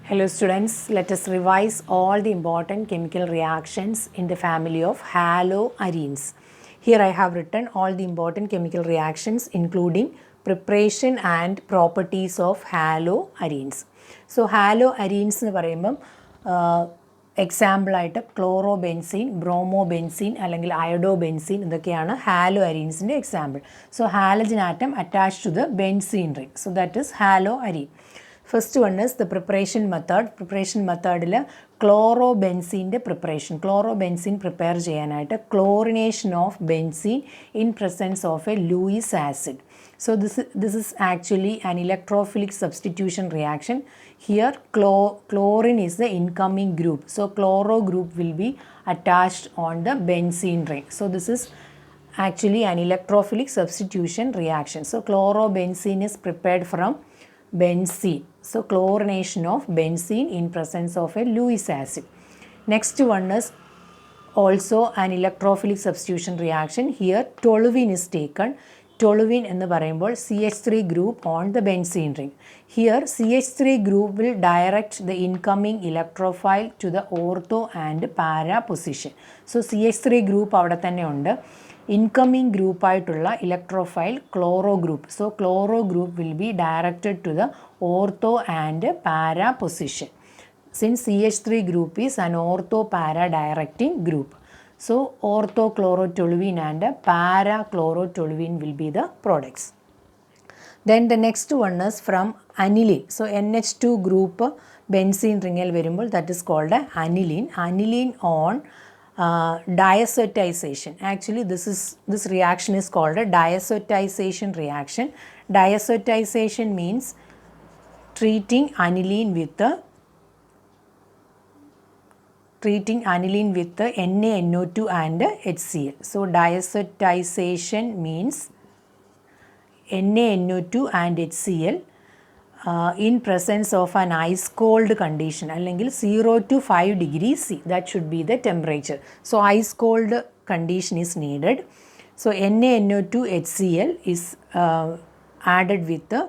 Hello students, let us revise all the important chemical reactions in the family of haloarenes. Here I have written all the important chemical reactions including preparation and properties of haloarenes. So haloarenes എന്ന് പറയുമ്പം എക്സാമ്പിളായിട്ട് chlorobenzene, ബ്രോമോബെൻസീൻ അല്ലെങ്കിൽ iodobenzene ഇതൊക്കെയാണ് ഹാലോഅരീൻസിൻ്റെ example. So halogen atom attach to the benzene ring. So that is haloarene. First one is the preparation method. Preparation മെത്തേഡിൽ ക്ലോറോബെൻസീൻ്റെ preparation. Chlorobenzene prepare ചെയ്യാനായിട്ട് chlorination of benzene in presence of a Lewis acid. So this is actually an electrophilic substitution reaction. Here chlorine is the incoming group. So chloro group will be attached on the benzene ring. So this is actually an electrophilic substitution reaction. So chlorobenzene is prepared from benzene. So chlorination of benzene in presence of a Lewis acid. Next one is also an electrophilic substitution reaction. Here toluene is taken. Toluene എന്ന് പറയുമ്പോൾ CH3 group on the benzene ring. Here CH3 group will direct the incoming electrophile to the ortho and para position. So CH3 group അവിടെ തന്നെ ഉണ്ട്. Incoming ഗ്രൂപ്പായിട്ടുള്ള electrophile chloro group. So chloro group will be directed to the ortho and para position. Since CH3 group is an ortho para directing group. So orthochlorotoluene and parachlorotoluene will be the products. Then the next one is from aniline. So NH2 group benzene ringil varumbol that is called aniline. Aniline on diazotization. Actually this reaction is called a diazotization reaction. Diazotization means treating aniline with the NaNO2 and HCl. So diazotization means NaNO2 and HCl in presence of an ice cold condition അല്ലെങ്കിൽ 0 to 5 degrees C. That should be the temperature. So ice cold condition is needed. So NaNO2 HCl is added with the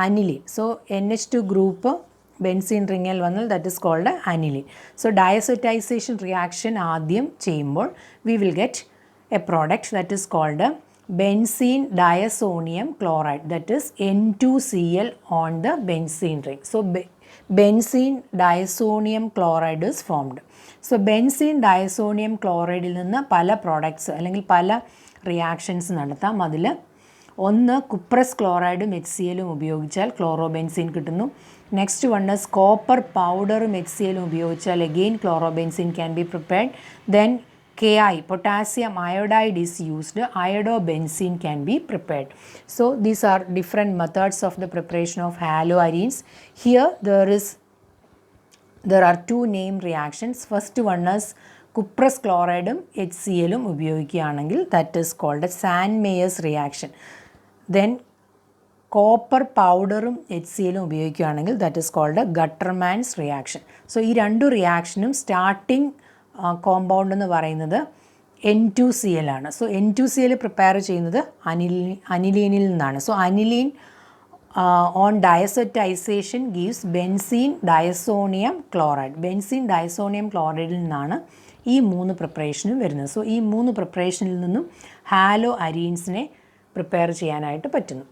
aniline. So NH2 group benzene ringil വന്നാൽ that is called aniline. So diazotization reaction ആദ്യം ചെയ്യുമ്പോൾ we will get a product that is called benzene diazonium chloride, that is N2Cl on the benzene ring. So benzene diazonium chloride is formed. So benzene diazonium chloride ൽ നിന്ന് പല products അല്ലെങ്കിൽ പല reactions നടത്താം. അതിൽ ഒന്ന് കുപ്രസ് ക്ലോറൈഡും HClഉം ഉപയോഗിച്ചാൽ ക്ലോറോബെൻസീൻ കിട്ടുന്നു. നെക്സ്റ്റ് വൺ ഇസ് കോപ്പർ പൗഡറും HClഉം ഉപയോഗിച്ചാൽ again chlorobenzene can be prepared. Then Ki, potassium iodide is used, iodobenzene can be prepared. So these are different methods of the preparation of haloarenes. Here there are two name reactions. First one is cuprous ക്ലോറൈഡും HClഉം ഉപയോഗിക്കുകയാണെങ്കിൽ that is called a Sand-Meyers reaction. Then copper പൗഡറും HClഉം ഉപയോഗിക്കുകയാണെങ്കിൽ that is called a Guttermann's reaction. So ഈ രണ്ടു റിയാക്ഷനും starting compound എന്ന് പറയുന്നത് N2Cl ആണ്. സോ N2Cl പ്രിപ്പയർ ചെയ്യുന്നത് അനിലീനിൽ നിന്നാണ്. So aniline on diazotization gives benzene diazonium chloride. Benzene diazonium ക്ലോറൈഡിൽ നിന്നാണ് ഈ മൂന്ന് പ്രിപ്പറേഷനും വരുന്നത്. സോ ഈ മൂന്ന് പ്രിപ്പറേഷനിൽ നിന്നും ഹാലോ അരീൻസിനെ പ്രിപ്പയർ ചെയ്യാനായിട്ട് പറ്റുന്നു.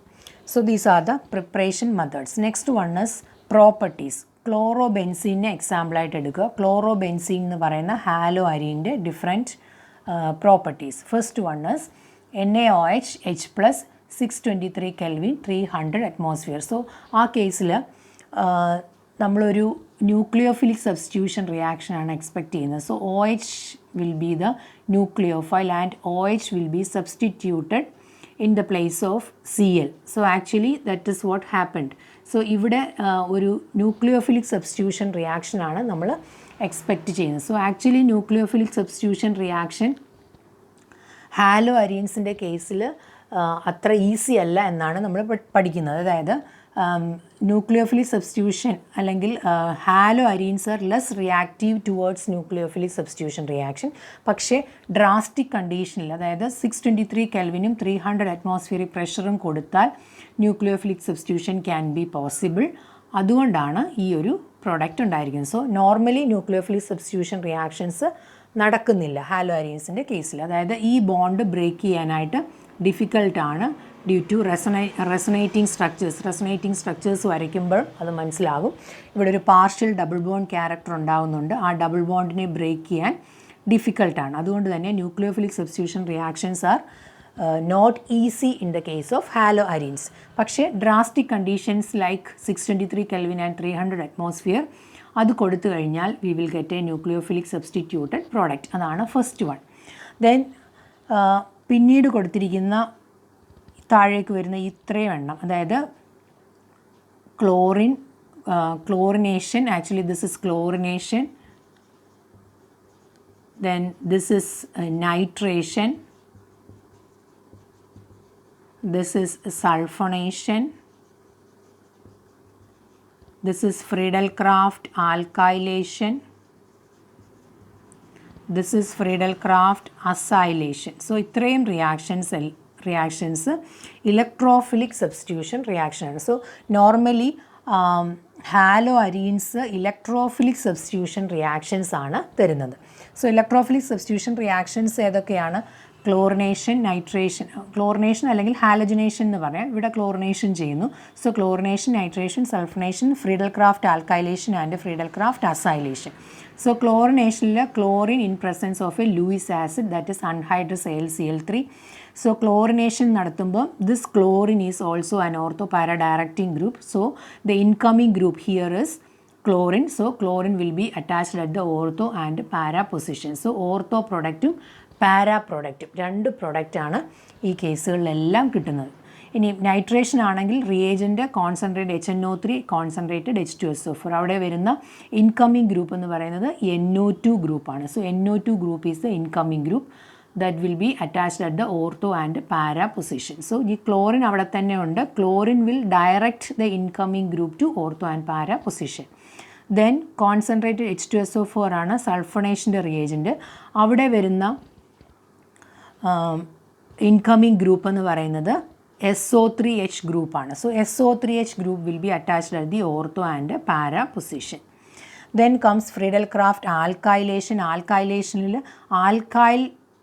So these are the preparation methods. Next one is properties. ക്ലോറോബെൻസീനെ എക്സാമ്പിളായിട്ട് എടുക്കുക. ക്ലോറോബെൻസീൻ എന്ന് പറയുന്ന ഹാലോ അരീൻ്റെ different properties. First one is NaOH H+ 623 Kelvin 300 atmosphere. So ആ കേസിൽ നമ്മളൊരു ന്യൂക്ലിയോഫിലിക് സബ്സ്റ്റിറ്റ്യൂഷൻ റിയാക്ഷനാണ് എക്സ്പെക്റ്റ് ചെയ്യുന്നത്. So OH will be the nucleophile and OH will be substituted in the place of Cl. So actually that is what happened. So ഇവിടെ ഒരു nucleophilic substitution reaction ആണ് നമ്മൾ expect ചെയ്യുന്നത്. So actually nucleophilic substitution reaction halo അരീൻസിൻ്റെ കേസിൽ അത്ര easy അല്ല എന്നാണ് നമ്മൾ പഠിക്കുന്നത്. അതായത് ന്യൂക്ലിയോഫിലിക് സബ്സ്റ്റിറ്റ്യൂഷൻ അല്ലെങ്കിൽ halo arenes are less reactive towards nucleophilic substitution reaction. പക്ഷേ ഡ്രാസ്റ്റിക് കണ്ടീഷനിൽ അതായത് 623 Kelvinനും 300 atmospheric പ്രഷറും കൊടുത്താൽ nucleophilic substitution can be possible. അതുകൊണ്ടാണ് ഈ ഒരു പ്രോഡക്റ്റ് ഉണ്ടായിരിക്കുന്നത്. So normally nucleophilic substitution reactions നടക്കുന്നില്ല ഹാലോ അരീൻസിൻ്റെ കേസിൽ. അതായത് ഈ ബോണ്ട് ബ്രേക്ക് ചെയ്യാനായിട്ട് ഡിഫിക്കൽട്ടാണ് ഡ്യൂ ടു റെസൊനേറ്റിംഗ് സ്ട്രക്ചേഴ്സ് വരയ്ക്കുമ്പോൾ അത് മനസ്സിലാകും. ഇവിടെ ഒരു പാർഷ്യൽ ഡബിൾ ബോണ്ട് ക്യാരക്ടർ ഉണ്ടാകുന്നുണ്ട്. ആ ഡബിൾ ബോണ്ടിനെ ബ്രേക്ക് ചെയ്യാൻ ഡിഫിക്കൽട്ടാണ്. അതുകൊണ്ട് തന്നെ nucleophilic substitution reactions are not easy in the case of halo arenes. പക്ഷേ drastic conditions like 623 Kelvin and 300 atmosphere അത് കൊടുത്തു കഴിഞ്ഞാൽ we will get a nucleophilic substituted product. അതാണ് ഫസ്റ്റ് വൺ. ദെൻ പിന്നീട് കൊടുത്തിരിക്കുന്ന താഴേക്ക് വരുന്ന ഇത്രയും എണ്ണം, അതായത് chlorination, actually this is chlorination, then this is nitration, this is sulfonation, this is Friedel-Crafts alkylation, this is Friedel-Crafts acylation. So ഇത്രയും reactions electrophilic substitution reaction ആണ്. So normally halo arenes electrophilic substitution reactions ആണ് തരുന്നത്. So electrophilic substitution reactions ഏതൊക്കെയാണ്? Chlorination, nitration, chlorination അല്ലെങ്കിൽ halogenation എന്ന് പറയാം. ഇവിടെ chlorination ചെയ്യുന്നു. So chlorination, nitration, sulphonation, Friedel-Crafts alkylation and Friedel-Crafts acylation. So ക്ലോറിനേഷനിൽ chlorine in presence of a Lewis acid, that is anhydrous AlCl3. So chlorination നടത്തുമ്പോൾ this chlorine is also an ortho para directing group. So the incoming group here is chlorine. So chlorine will be attached at the ortho and para position. So ortho productum para productum രണ്ട് പ്രൊഡക്റ്റാണ് ഈ കേസുകളിലെല്ലാം കിട്ടുന്നത്. ഇനി nitration ആണെങ്കിൽ reagent concentrate HNO3 concentrated H2SO4. അവിടെ വരുന്ന incoming group എന്ന് പറയുന്നത് NO2 ഗ്രൂപ്പാണ്. So NO2 group is the incoming group that will be attached at the ortho and para position. So ഈ ക്ലോറിൻ അവിടെ തന്നെ ഉണ്ട്. Chlorine will direct the incoming group to ortho and para position. Then concentrated H2SO4 ആണ് സൾഫണേഷൻ്റെ reagent. അവിടെ വരുന്ന incoming group എന്ന് പറയുന്നത് SO3H ഗ്രൂപ്പാണ്. So SO3H group will be attached at the ortho and para position. Then comes Friedel-Crafts alkylation. ആൽക്കൈലേഷനിൽ alkyl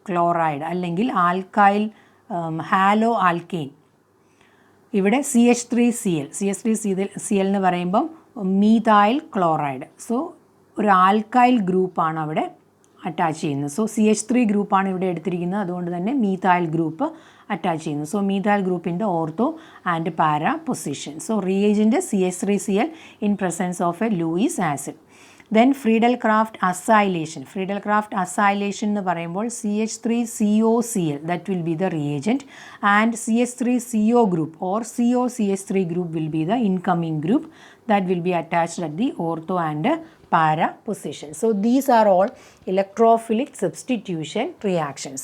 chloride അല്ലെങ്കിൽ alkyl halo alkane, ഇവിടെ CH3Cl എന്ന് പറയുമ്പം മീഥൈൽ ക്ലോറൈഡ്. സോ ഒരു ആൽക്കൈൽ ഗ്രൂപ്പാണ് അവിടെ അറ്റാച്ച് ചെയ്യുന്നത്. സോ CH3 ഗ്രൂപ്പാണ് ഇവിടെ എടുത്തിരിക്കുന്നത്. അതുകൊണ്ട് തന്നെ മീഥൈൽ ഗ്രൂപ്പ് അറ്റാച്ച് ചെയ്യുന്നു. സോ മീഥൈൽ ഗ്രൂപ്പിൻ്റെ ortho and para position. So reagent CH3Cl in presence of a Lewis acid. Then Friedel-Crafts acylation. Friedel-Crafts acylation എന്ന് പറയുമ്പോൾ CH3COCl that will be the reagent and CH3CO group or COCH3 group will be the incoming group that will be attached at the ortho and para position. So these are all electrophilic substitution reactions.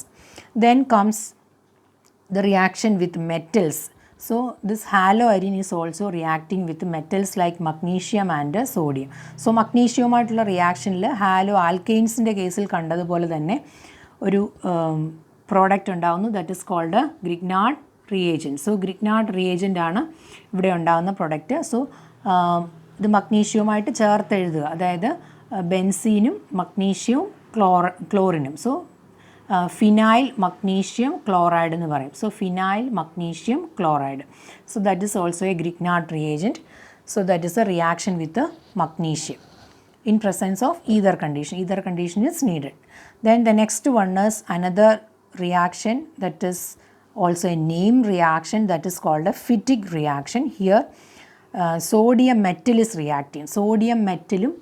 Then comes the reaction with metals. So this haloarine is also reacting with metals like magnesium and sodium. So മഗ്നീഷ്യവുമായിട്ടുള്ള റിയാക്ഷനിൽ halo ആൽക്കെയിൻസിൻ്റെ കേസിൽ കണ്ടതുപോലെ തന്നെ ഒരു product ഉണ്ടാകുന്നു, that is called Grignard reagent. So Grignard reagent ആണ് ഇവിടെ ഉണ്ടാകുന്ന പ്രൊഡക്റ്റ്. സോ ഇത് മഗ്നീഷ്യവുമായിട്ട് ചേർത്ത് എഴുതുക, അതായത് ബെൻസീനും മഗ്നീഷ്യവും ക്ലോറിനും. സോ ഫിനൈൽ മഗ്നീഷ്യം ക്ലോറൈഡ് എന്ന് പറയും. So phenyl magnesium chloride. So that is also A Grignard reagent. So that is A reaction with magnesium in presence of either condition. Either condition is needed. Then the next one is another reaction that is also a name reaction, that is called a Fittig reaction. Here sodium metal is reacting. Sodium metalum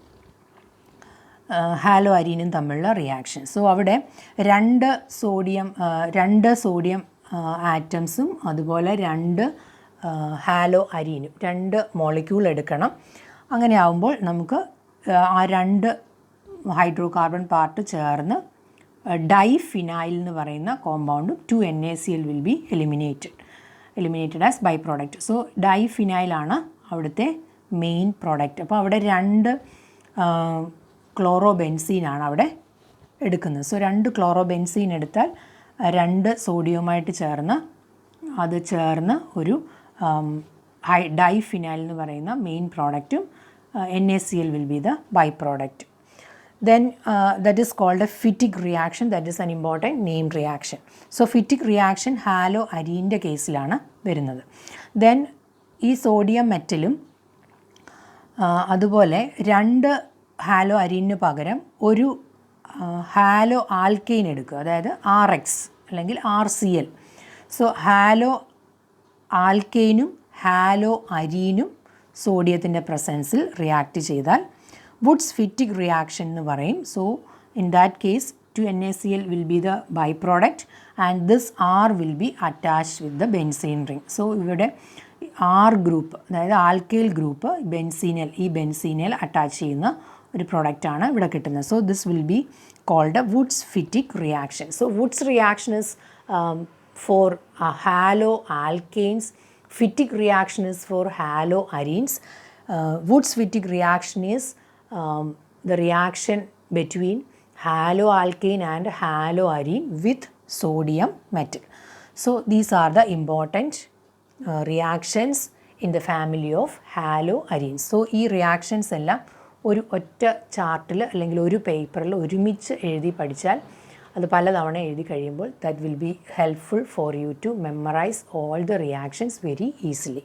halo അരീനും തമ്മിലുള്ള reaction. So അവിടെ രണ്ട് sodium ആറ്റംസും അതുപോലെ രണ്ട് hello അരീനും, രണ്ട് molecule എടുക്കണം. അങ്ങനെ ആകുമ്പോൾ നമുക്ക് ആ രണ്ട് ഹൈഡ്രോ കാർബൺ പാർട്ട് ചേർന്ന് ഡൈഫിനൈൽ എന്ന് പറയുന്ന കോമ്പൗണ്ടും 2NaCl will be eliminated as by product. So ഡൈഫിനൈലാണ് അവിടുത്തെ മെയിൻ പ്രോഡക്റ്റ്. അപ്പോൾ അവിടെ രണ്ട് ക്ലോറോബെൻസീനാണ് അവിടെ എടുക്കുന്നത്. സോ രണ്ട് ക്ലോറോബെൻസീൻ എടുത്താൽ രണ്ട് സോഡിയവുമായിട്ട് ചേർന്ന് ഒരു ഡൈഫിനൈൽ എന്ന് പറയുന്ന main പ്രോഡക്റ്റും NaCl will be the byproduct. Then that is called a Fittig reaction. That is an important named reaction. So Fittig reaction halo അരീൻ്റെ കേസിലാണ് വരുന്നത്. ദെൻ ഈ സോഡിയം മെറ്റലും അതുപോലെ 2 ഹാലോ അരീനു പകരം ഒരു ഹാലോ ആൽക്കെയിൻ എടുക്കുക, അതായത് RX അല്ലെങ്കിൽ RCl. സോ ഹാലോ ആൽക്കെയിനും ഹാലോ അരീനും സോഡിയത്തിൻ്റെ പ്രസൻസിൽ റിയാക്ട് ചെയ്താൽ Wood's Fittig reaction എന്ന് പറയും. So in that case 2NaCl will be the byproduct and this R will be attached with the benzene ring. So ഇവിടെ R ഗ്രൂപ്പ്, അതായത് ആൽക്കൈൽ ഗ്രൂപ്പ് ഈ ബെൻസീനിൽ അറ്റാച്ച് ചെയ്യുന്ന ഒരു പ്രോഡക്റ്റാണ് ഇവിടെ കിട്ടുന്നത്. So this will be called a Wood's Fittig reaction. So Wood's reaction is for halo alkanes. Fittig reaction is for halo arenes. Wood's Fittig reaction is the reaction between haloalkane and haloarene with sodium metal. So these are the important reactions in the family of haloarenes. So ഈ reactions എല്ലാം ഒരു ഒറ്റ ചാർട്ടിൽ അല്ലെങ്കിൽ ഒരു പേപ്പറിൽ ഒരുമിച്ച് എഴുതി പഠിച്ചാൽ അത് പലതവണ എഴുതി കഴിയുമ്പോൾ that will be helpful for you to memorize all the reactions very easily.